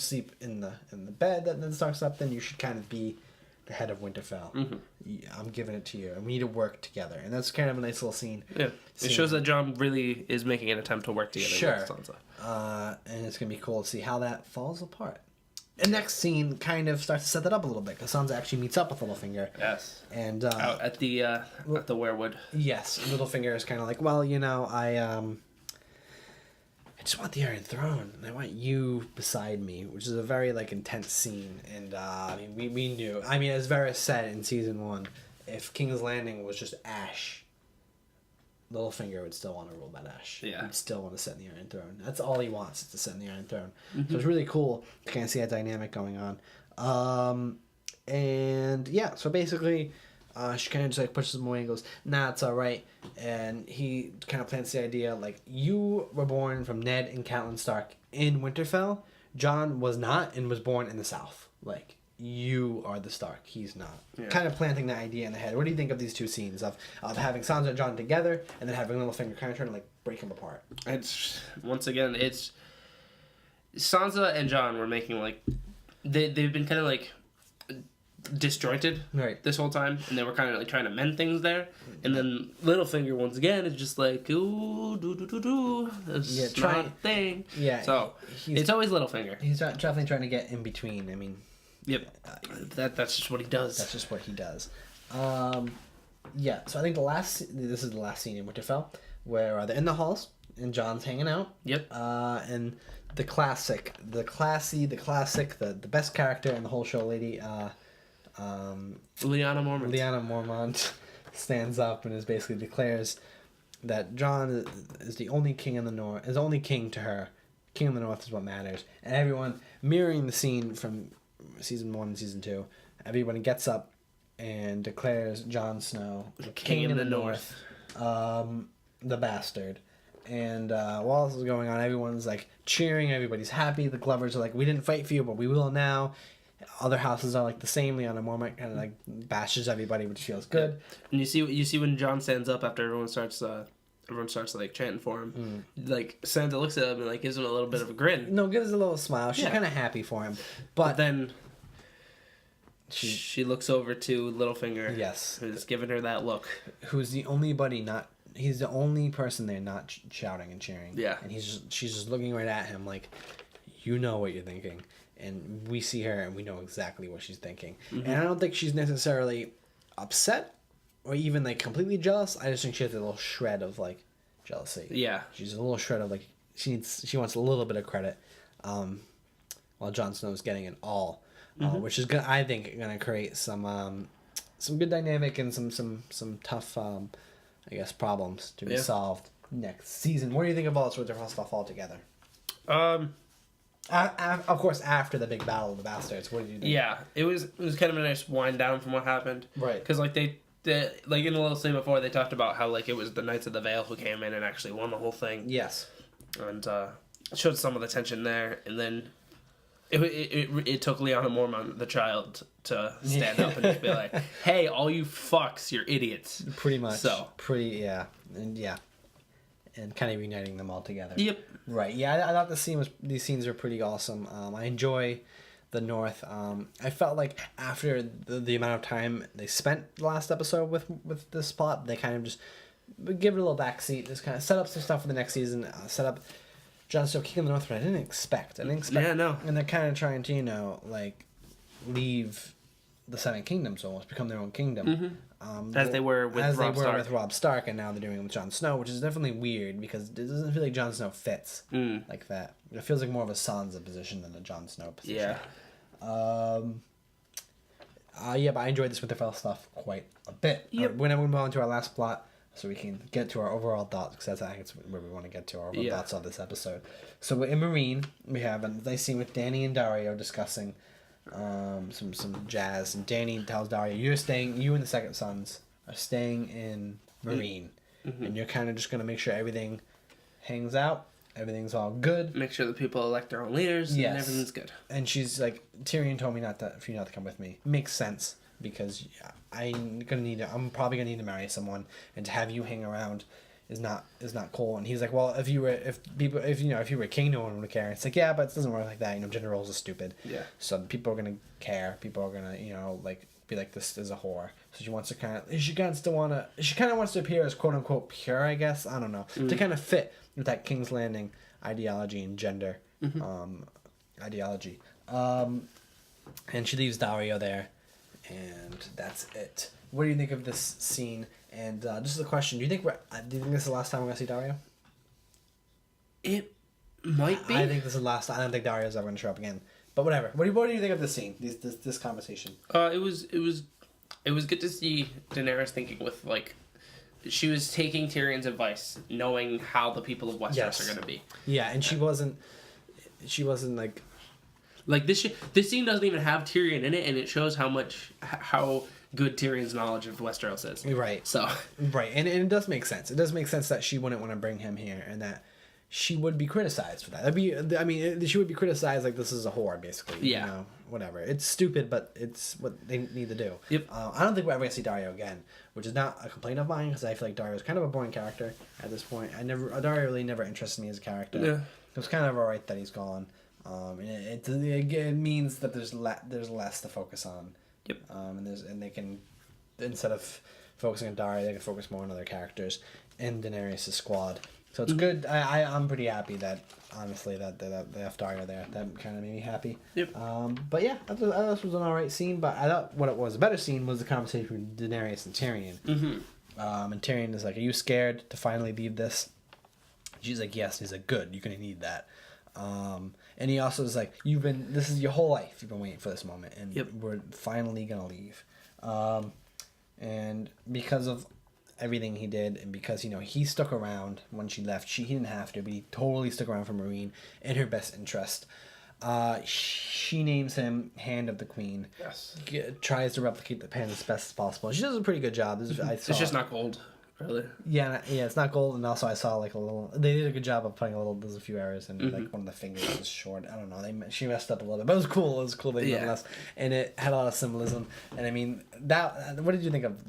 sleep in the bed that the Stark slept in. You should kind of be the head of Winterfell. Mm-hmm. I'm giving it to you, and we need to work together. And that's kind of a nice little scene. Yeah, it shows that Jon really is making an attempt to work together with Sansa. And it's gonna be cool to see how that falls apart. The next scene kind of starts to set that up a little bit because Sansa actually meets up with Littlefinger. Yes. And out at the werewood. Yes, Littlefinger is kind of like, well, you know, I just want the Iron Throne, and I want you beside me, which is a very like intense scene. And I mean, we knew. I mean, as Varys said in season 1, if King's Landing was just ash, Littlefinger would still want to rule that ash. Yeah. He'd still want to sit in the Iron Throne. That's all he wants, is to sit in the Iron Throne. So it's really cool to kind of see that dynamic going on. And yeah, so basically, she kind of just like pushes him away and goes, "Nah, it's all right." And he kind of plants the idea like, you were born from Ned and Catelyn Stark in Winterfell. Jon was not, and was born in the South. Like, you are the Stark. He's not. Yeah. Kind of planting that idea in the head. What do you think of these two scenes of having Sansa and Jon together, and then having Littlefinger kind of trying to like break them apart? It's once again, it's Sansa and Jon were making like they've been kind of like disjointed Right. this whole time, and they were kind of like trying to mend things there, and then Littlefinger once again is just like ooh that's Yeah, not a thing. Yeah. So he's it's always Littlefinger. he's definitely trying to get in between. I mean, Yep. That's just what he does. that's just what he does. Yeah. So I think this is the last scene in Winterfell where they're in the halls and Jon's hanging out. Yep. And the classic, the best character in the whole show, Lyanna Mormont. Lyanna Mormont stands up and basically declares that Jon is the only king in the North, is the only king to her. King of the North is what matters. And everyone, mirroring the scene from season 1 and season 2, everybody gets up and declares Jon Snow the king of the North, the bastard. And while this is going on, everyone's like cheering, everybody's happy. The Glovers are like, "We didn't fight for you, but we will now." Other houses are like the same. Lyanna Mormont kind of like bashes everybody, which feels good. And you see when Jon stands up after everyone starts like chanting for him. Like Sansa looks at him and like gives him a little bit of a grin. No, gives a little smile. She's Yeah. kind of happy for him, But but then she looks over to Littlefinger. Yes. Who's giving her that look. who's the only buddy not? He's the only person there not shouting and cheering. Yeah. And she's just looking right at him like, you know what you're thinking, and we see her and we know exactly what she's thinking. And I don't think she's necessarily upset or even like completely jealous. I just think she has a little shred of like jealousy. Yeah. She's a little shred of like she wants a little bit of credit, while Jon Snow's getting it all, which is gonna, I think, gonna create some good dynamic and some tough I guess problems to be solved next season. What do you think of all this Winterfell stuff altogether? Of course, after the big battle of the bastards, what did you think? Yeah, it was kind of a nice wind down from what happened. Right. Because like they like in the little scene before, they talked about how like it was the Knights of the Vale who came in and actually won the whole thing. Yes. And showed some of the tension there, and then it took Lyanna Mormont, the child, to stand up and just be like, "Hey, all you fucks, you're idiots." Pretty much. So and kind of uniting them all together. Yep. Right. Yeah, I thought these scenes were pretty awesome. I enjoy the North. I felt like after the amount of time they spent the last episode with this plot, they kind of just give it a little backseat. Just kind of set up some stuff for the next season. Set up Jon Snow King of the North, but I didn't expect. Yeah, no. And they're kind of trying to like leave the Seven Kingdoms, almost become their own kingdom. As they were with Robb Stark, and now they're doing it with Jon Snow, which is definitely weird because it doesn't feel like Jon Snow fits like that. It feels like more of a Sansa position than a Jon Snow position. Yeah. But I enjoyed this Winterfell stuff quite a bit. Yep. We're going to move on to our last plot so we can get to our overall thoughts, because I think it's where we want to get to our overall thoughts on this episode. So in Marine, we have a nice scene with Dany and Dario discussing some jazz, and Dany tells Dario, you and the Second Sons are staying in Marine, and you're kind of just going to make sure everything hangs out, everything's all good. Make sure that people elect their own leaders, and everything's good. And she's like, Tyrion told me for you not to come with me. Makes sense, because I'm probably gonna need to marry someone, and to have you hang around is not cool. And he's like, well, if you were king, no one would care. It's like, yeah, but it doesn't work like that. Gender roles are stupid. Yeah. So people are gonna care. People are gonna like be like, this is a whore. So she wants to she kind of wants to appear as quote unquote pure, I guess. I don't know, to kind of fit with that King's Landing ideology and gender ideology. And she leaves Dario there, and that's it. What do you think of this scene? And just as a question, do you think this is the last time we're gonna see Dario? It Might be. I think this is the last. I don't think Dario's ever going to show up again. But whatever. What do you think of this scene? This conversation. It was good to see Daenerys thinking with like, she was taking Tyrion's advice, knowing how the people of Westeros are going to be. Yeah, and she wasn't like this scene doesn't even have Tyrion in it, and it shows how good Tyrion's knowledge of Westeros is. right. So Right, and it does make sense. It does make sense that she wouldn't want to bring him here, and that she would be criticized for that. She would be criticized like this is a whore, basically. Yeah. You know, whatever. It's stupid, but it's what they need to do. Yep. I don't think we're ever gonna see Dario again, which is not a complaint of mine because I feel like Dario is kind of a boring character at this point. Dario really never interested me as a character. Yeah. It was kind of alright that he's gone. And it means that there's less to focus on. Yep. And they can, instead of focusing on Dario, they can focus more on other characters in Daenerys' squad. So it's good. I'm pretty happy that, honestly, that they left Dario there. That kind of made me happy. Yep. But yeah, I thought this was an alright scene. But I thought what it was a better scene was the conversation between Daenerys and Tyrion. Mm-hmm. And Tyrion is like, "Are you scared to finally leave this?" She's like, "Yes." And he's like, "Good. You're gonna need that." And he also is like, this is your whole life. You've been waiting for this moment, and we're finally gonna leave. And because of everything he did, and because he stuck around when she left, he didn't have to, but he totally stuck around for Marine in her best interest. She names him Hand of the Queen. Yes. Tries to replicate the pen as best as possible. She does a pretty good job. It's just not gold, really. Yeah, it's not gold, and also I saw like a little. They did a good job of putting there's a few errors, and like one of the fingers was short. I don't know. She messed up a little bit, but it was cool. It was cool. Nonetheless, and it had a lot of symbolism. And I mean, that. What did you think of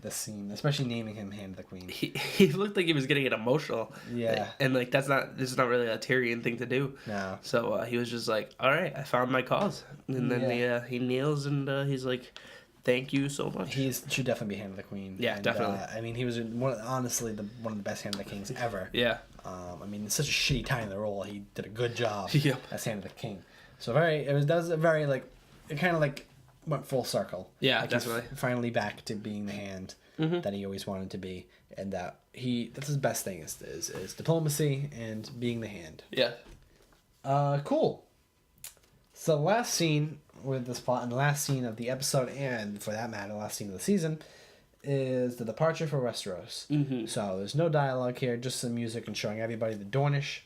this scene, especially naming him Hand of the Queen? He looked like he was getting emotional. Yeah, and like this is not really a Tyrion thing to do. No. So he was just like, "All right, I found my cause," and then he kneels and he's like, "Thank you so much." He should definitely be Hand of the Queen. Yeah, and, definitely. I mean, he was honestly one of the best Hand of the Kings ever. Yeah. I mean, it's such a shitty time in the role. He did a good job Yep. as Hand of the King. So that was a very like, it kind of like went full circle. Yeah, like definitely. He's finally back to being the hand that he always wanted to be, and that's his best thing is diplomacy and being the hand. Yeah. Cool. So the last scene with this plot, and the last scene of the episode, and for that matter, the last scene of the season, is the departure for Westeros. Mm-hmm. So there's no dialogue here, just some music and showing everybody the Dornish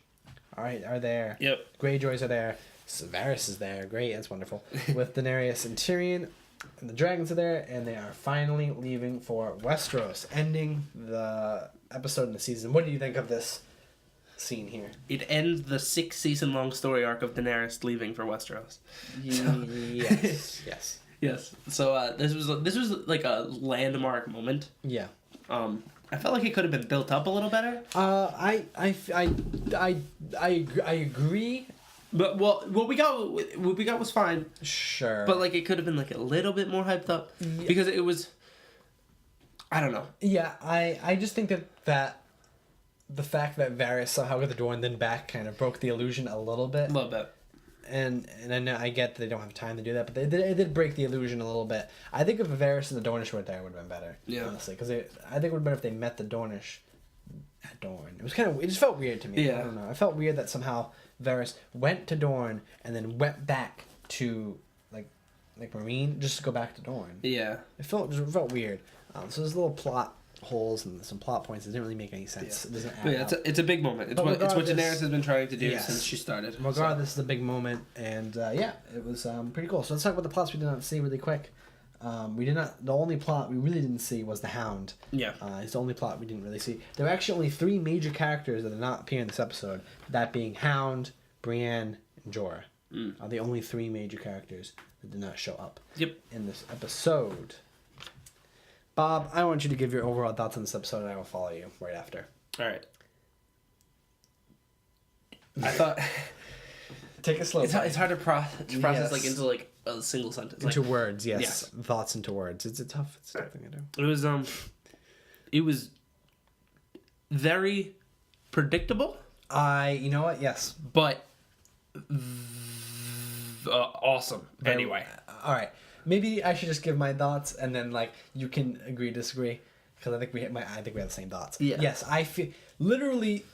are there. Yep. Greyjoys are there. Varys is there. Great, that's wonderful. With Daenerys and Tyrion, and the dragons are there, and they are finally leaving for Westeros, ending the episode in the season. What do you think of this scene here? It ends the 6-season-long story arc of Daenerys leaving for Westeros. Yes. Yes. Yes. So this was like a landmark moment. Yeah. I felt like it could have been built up a little better. I agree. But what we got was fine. Sure. But like it could have been like a little bit more hyped up because it was. I don't know. Yeah, I just think that the fact that Varys somehow got the door and then back kind of broke the illusion a little bit. A little bit. And I know I get that they don't have time to do that, but it did break the illusion a little bit. I think if Varys and the Dornish were there, it would have been better. Yeah. Honestly, because I think it would have been if they met the Dornish at Dorne. It just felt weird to me. Yeah. I don't know. I felt weird that somehow Varys went to Dorne and then went back to like Marine just to go back to Dorne. Yeah. It felt weird. So there's little plot holes and some plot points that didn't really make any sense. Yeah. It doesn't add But yeah, up. it's a big moment. It's what Daenerys has been trying to do since she started. Regardless, this is a big moment, and it was pretty cool. So let's talk about the plots we did not see really quick. The only plot we really didn't see was the Hound. Yeah. It's the only plot we didn't really see. There were actually only 3 major characters that did not appear in this episode. That being Hound, Brienne, and Jorah. Are the only 3 major characters that did not show up. Yep. In this episode. Bob, I want you to give your overall thoughts on this episode, and I will follow you right after. All right. I thought Take it slow. it's hard to process Yes. like into like a single sentence. Into Like, words, yes. yes. Thoughts into words. It's a tough thing to do. it was very predictable, You know what? Yes. but awesome. Anyway. All right. Maybe I should just give my thoughts, and then you can agree, disagree, because I think we have the same thoughts. Yeah. Yes, I feel literally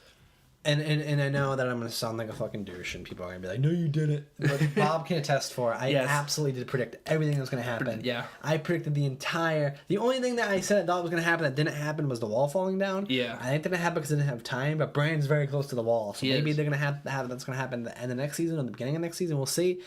And I know that I'm gonna sound like a fucking douche, and people are gonna be like, "No, you didn't." But Bob can attest for it. I Yes. absolutely did predict everything that was gonna happen. Yeah. I predicted the only thing that I said I thought was gonna happen that didn't happen was the wall falling down. Yeah. I think it didn't happen because I didn't have time. But Bran's very close to the wall, so He maybe is. they're gonna have that's gonna happen in the next season or the beginning of next season. We'll see.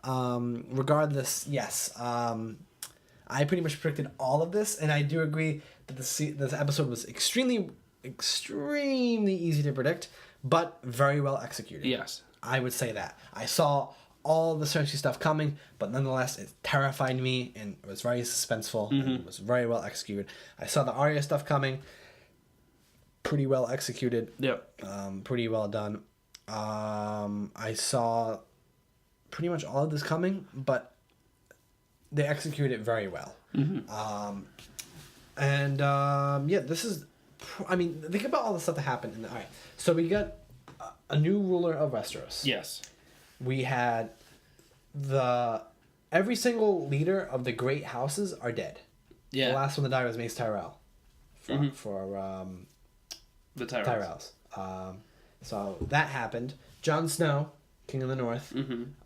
Regardless, yes. I pretty much predicted all of this, and I do agree that this episode was extremely easy to predict, but very well executed. Yes. I would say that. I saw all the Cersei stuff coming, but nonetheless, it terrified me, and it was very suspenseful, and it was very well executed. I saw the Arya stuff coming, pretty well executed. Yep. Pretty well done. I saw pretty much all of this coming, but they executed it very well. Yeah, this is. I mean, think about all the stuff that happened. All right, so we got a new ruler of Westeros. Yes. We had every single leader of the great houses are dead. Yeah. The last one to die was Mace Tyrell. For The Tyrells. Tyrells. So that happened. Jon Snow, King of the North.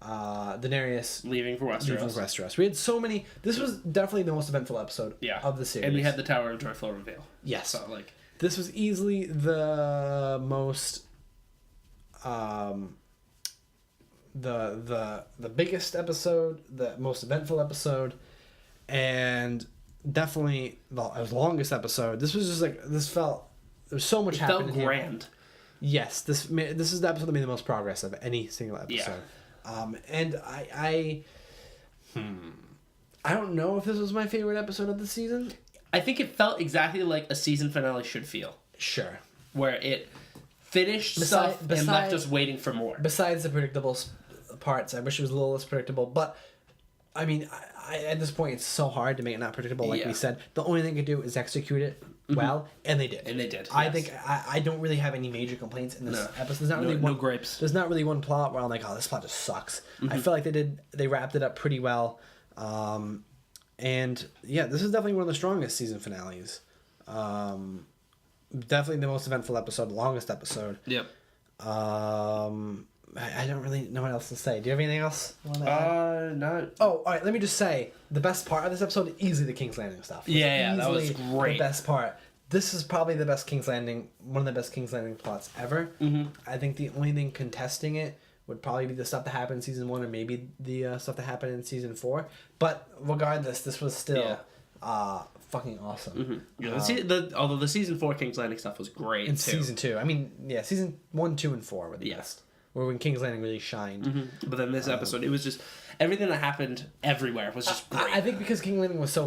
Daenerys Leaving for Westeros. leaving for Westeros. We had so many. This was definitely the most eventful episode of the series. And we had the Tower of Joyful Reveal. Yes. So, like... This was easily the most the biggest episode, the most eventful episode, and definitely the longest episode. This was just like there's so much happening. Felt here. grand. Yes, this is the episode that made the most progress of any single episode. And I don't know if this was my favorite episode of the season. I think it felt exactly like a season finale should feel. Sure. Where it finished stuff and left us waiting for more. Besides the predictable parts, I wish it was a little less predictable. But, I mean, I at this point, it's so hard to make it not predictable, like we said. The only thing to do is execute it well, and they did. And they did, I yes. think I don't really have any major complaints in this episode. There's not really no grapes. There's not really one plot where I'm like, oh, this plot just sucks. I feel like they wrapped it up pretty well. And yeah, this is definitely one of the strongest season finales. Definitely the most eventful episode, the longest episode. Yep. I don't really know what else to say. Do you have anything else you want to add? No. Oh, all right. Let me just say the best part of this episode is easily the King's Landing stuff. Yeah, that was Easily great. The best part. This is probably the best King's Landing, one of the best King's Landing plots ever. I think the only thing contesting it would probably be the stuff that happened in season 1, or maybe the stuff that happened in season 4. But regardless, this was still fucking awesome. Although the season 4 King's Landing stuff was great In too. season 2, I mean, yeah, season 1, 2, and 4 were the best. Where when King's Landing really shined. But then this episode, it was just everything that happened everywhere was just great. I think because King's Landing was so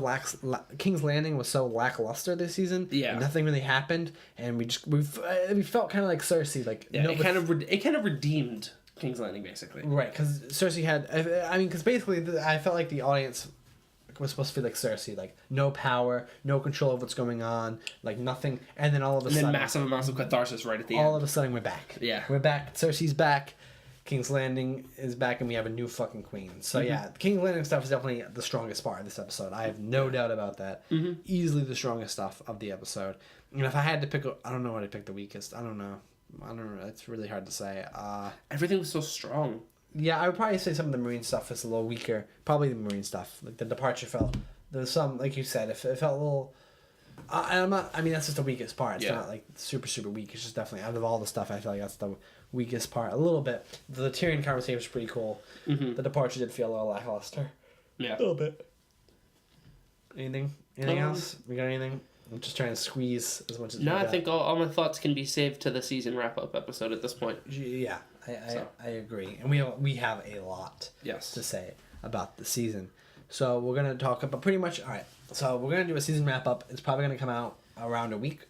lackluster this season. Yeah. Nothing really happened, and we felt kind of like Cersei, like it kind of redeemed King's Landing basically. right, because Cersei had. I mean, because basically, I felt like the audience was supposed to feel like Cersei, like no power, no control of what's going on, like nothing, and then all of a sudden, Massive amounts of catharsis right at the end. all of a sudden, we're back. Yeah. We're back. Cersei's back. King's Landing is back, and we have a new fucking queen. So yeah, King's Landing stuff is definitely the strongest part of this episode. I have no doubt about that. Easily the strongest stuff of the episode. And if I had to pick, I don't know what to pick the weakest. I don't know. It's really hard to say. Everything was so strong. Yeah, I would probably say some of the Marine stuff is a little weaker. Probably the Marine stuff. Like the departure felt. There's some, like you said, it felt a little. I'm not. I mean, that's just the weakest part. It's not like super weak. It's just definitely out of all the stuff, I feel like that's the weakest part. A little bit. The Tyrion conversation was pretty cool. The departure did feel a little lackluster. Yeah. A little bit. Anything else? We got anything? I'm just trying to squeeze as much as. No, I think all my thoughts can be saved to the season wrap up episode at this point. Yeah, I agree, and we have a lot to say about the season. So we're gonna talk about pretty much. All right, so we're gonna do a season wrap up. It's probably gonna come out around a week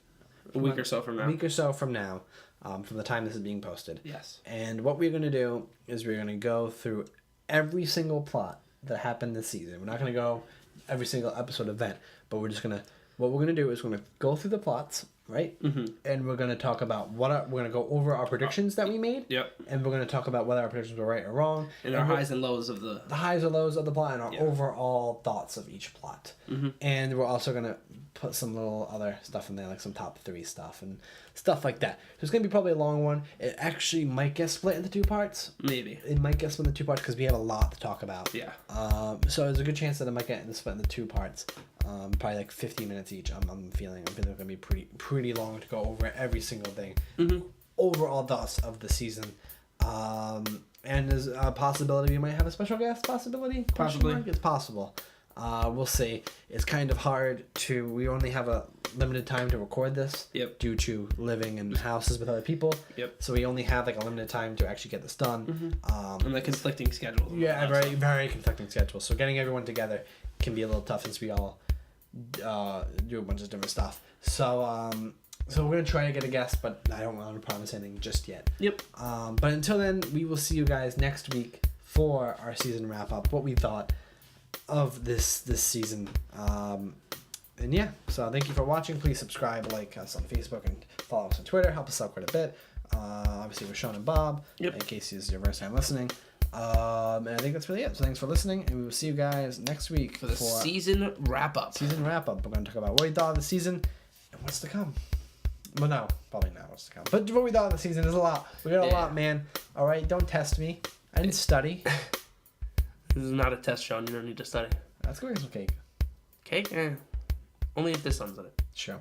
or so from now. A week or so from now, from the time this is being posted. Yes. And what we're gonna do is we're gonna go through every single plot that happened this season. We're not gonna go every single episode event, but we're just gonna. What we're gonna do is we're gonna go through the plots. right? And we're gonna talk about we're gonna go over our predictions that we made. Yep. And we're gonna talk about whether our predictions were right or wrong. And our highs and lows of the highs or lows of the plot and our overall thoughts of each plot. And we're also gonna put some little other stuff in there, like some top 3 stuff and stuff like that. So it's gonna be probably a long one. It actually might get split into 2 parts. maybe. It might get split into 2 parts because we have a lot to talk about. Yeah. So there's a good chance that it might get split into 2 parts. Probably like 15 minutes each. I'm feeling it's gonna be pretty long to go over every single thing. Overall thoughts of the season. And there's a possibility we might have a special guest. Possibility. Possibly. It's possible. We'll see. It's kind of hard to. We only have a limited time to record this. Yep. Due to living in houses with other people. Yep. So we only have like a limited time to actually get this done. And the conflicting schedule. Yeah, very conflicting schedules. So getting everyone together can be a little tough since we all do a bunch of different stuff. So so we're gonna try to get a guest, but I don't want to promise anything just yet. Yep. But until then, we will see you guys next week for our season wrap up. What we thought of this season. And yeah, so thank you for watching. Please subscribe, like us on Facebook, and follow us on Twitter. Help us out quite a bit. Obviously, with Sean and Bob. Yep. In case this is your first time listening. And I think that's really it. So thanks for listening, and we will see you guys next week For the season wrap up. Season wrap up. We're going to talk about what we thought of the season and what's to come. Well, no, probably not what's to come. But what we thought of the season is a lot. We got a lot, man. All right, don't test me. I didn't study. This is not a test, Sean. You don't need to study. Let's go get some cake. Cake? Only if the sun's in it. Sure.